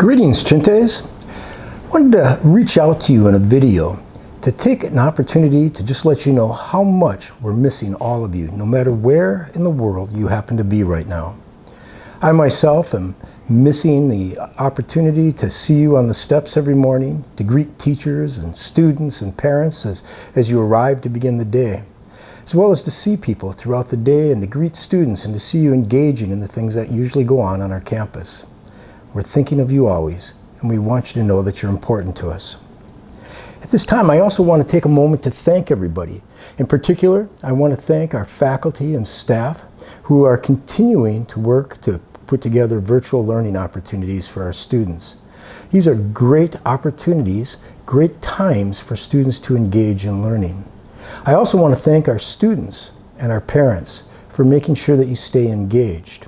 Greetings, Chintes. I wanted to reach out to you in a video to take an opportunity to just let you know how much we're missing all of you, no matter where in the world you happen to be right now. I myself am missing the opportunity to see you on the steps every morning, to greet teachers and students and parents as you arrive to begin the day, as well as to see people throughout the day and to greet students and to see you engaging in the things that usually go on our campus. We're thinking of you always, and we want you to know that you're important to us. At this time, I also want to take a moment to thank everybody. In particular, I want to thank our faculty and staff who are continuing to work to put together virtual learning opportunities for our students. These are great opportunities, great times for students to engage in learning. I also want to thank our students and our parents for making sure that you stay engaged.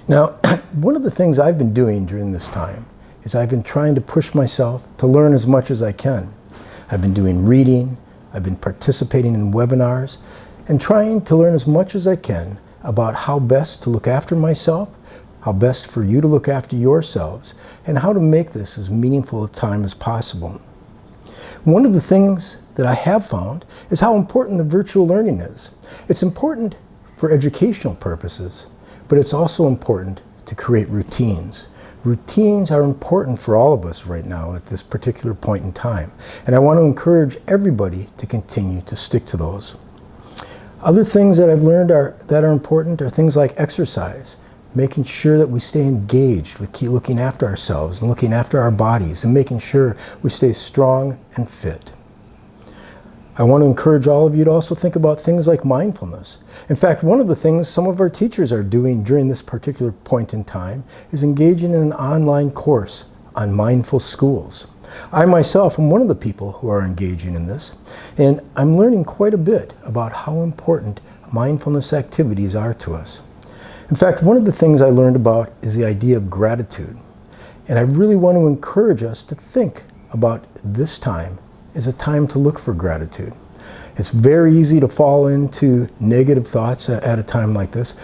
Now, one of the things I've been doing during this time is I've been trying to push myself to learn as much as I can. I've been doing reading, I've been participating in webinars, and trying to learn as much as I can about how best to look after myself, how best for you to look after yourselves, and how to make this as meaningful a time as possible. One of the things that I have found is how important the virtual learning is. It's important for educational purposes, but it's also important to create routines. Routines are important for all of us right now at this particular point in time, and I want to encourage everybody to continue to stick to those. Other things that I've learned that are important are things like exercise, making sure that we stay engaged with looking after ourselves and looking after our bodies and making sure we stay strong and fit. I want to encourage all of you to also think about things like mindfulness. In fact, one of the things some of our teachers are doing during this particular point in time is engaging in an online course on mindful schools. I myself am one of the people who are engaging in this, and I'm learning quite a bit about how important mindfulness activities are to us. In fact, one of the things I learned about is the idea of gratitude, and I really want to encourage us to think about this time as a time to look for gratitude. It's very easy to fall into negative thoughts at a time like this,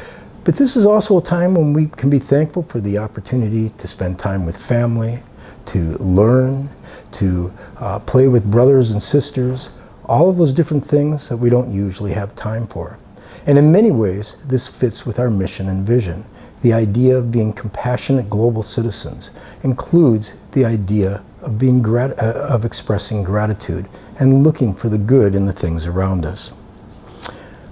but this is also a time when we can be thankful for the opportunity to spend time with family, to learn, to play with brothers and sisters, all of those different things that we don't usually have time for. And in many ways, this fits with our mission and vision. The idea of being compassionate global citizens includes the idea of expressing gratitude and looking for the good in the things around us.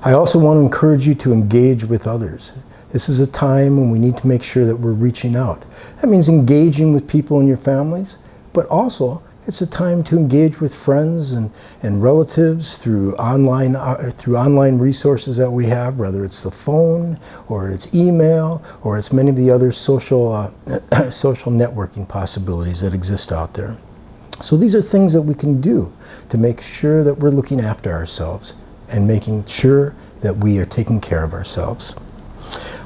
I also want to encourage you to engage with others. This is a time when we need to make sure that we're reaching out. That means engaging with people in your families, but also it's a time to engage with friends and relatives through online resources that we have, whether it's the phone or it's email or it's many of the other social networking possibilities that exist out there. So these are things that we can do to make sure that we're looking after ourselves and making sure that we are taking care of ourselves.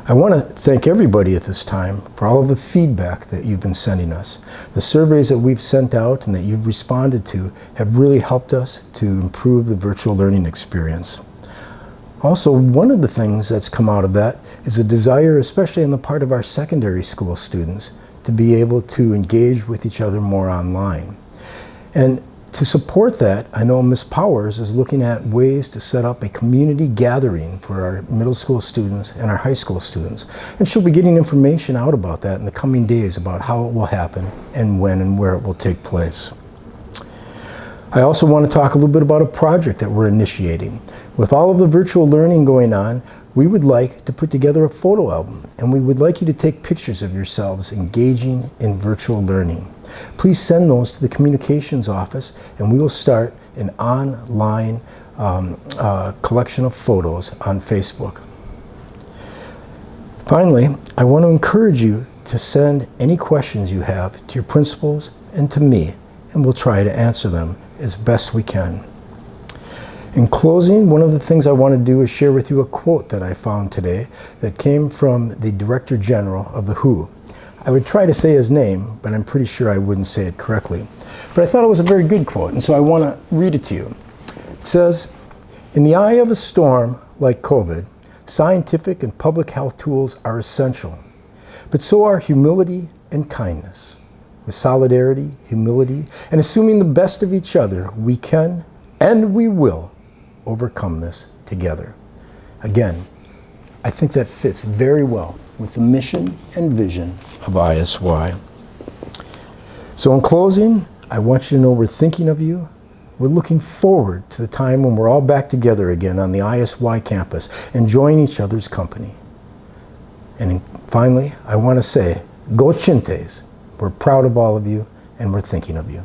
I want to thank everybody at this time for all of the feedback that you've been sending us. The surveys that we've sent out and that you've responded to have really helped us to improve the virtual learning experience. Also, one of the things that's come out of that is a desire, especially on the part of our secondary school students, to be able to engage with each other more online. And to support that, I know Ms. Powers is looking at ways to set up a community gathering for our middle school students and our high school students. And she'll be getting information out about that in the coming days about how it will happen and when and where it will take place. I also want to talk a little bit about a project that we're initiating. With all of the virtual learning going on, we would like to put together a photo album, and we would like you to take pictures of yourselves engaging in virtual learning. Please send those to the communications office, and we will start an online collection of photos on Facebook. Finally, I want to encourage you to send any questions you have to your principals and to me, and we'll try to answer them as best we can. In closing, one of the things I want to do is share with you a quote that I found today that came from the Director General of the WHO. I would try to say his name, but I'm pretty sure I wouldn't say it correctly. But I thought it was a very good quote, and so I want to read it to you. It says, "In the eye of a storm like COVID, scientific and public health tools are essential, but so are humility and kindness. With solidarity, humility, and assuming the best of each other, we can and we will overcome this together. Again, I think that fits very well with the mission and vision of ISY. So in closing, I want you to know we're thinking of you. We're looking forward to the time when we're all back together again on the ISY campus, enjoying each other's company. And finally, I want to say, Go Chintes! We're proud of all of you, and we're thinking of you.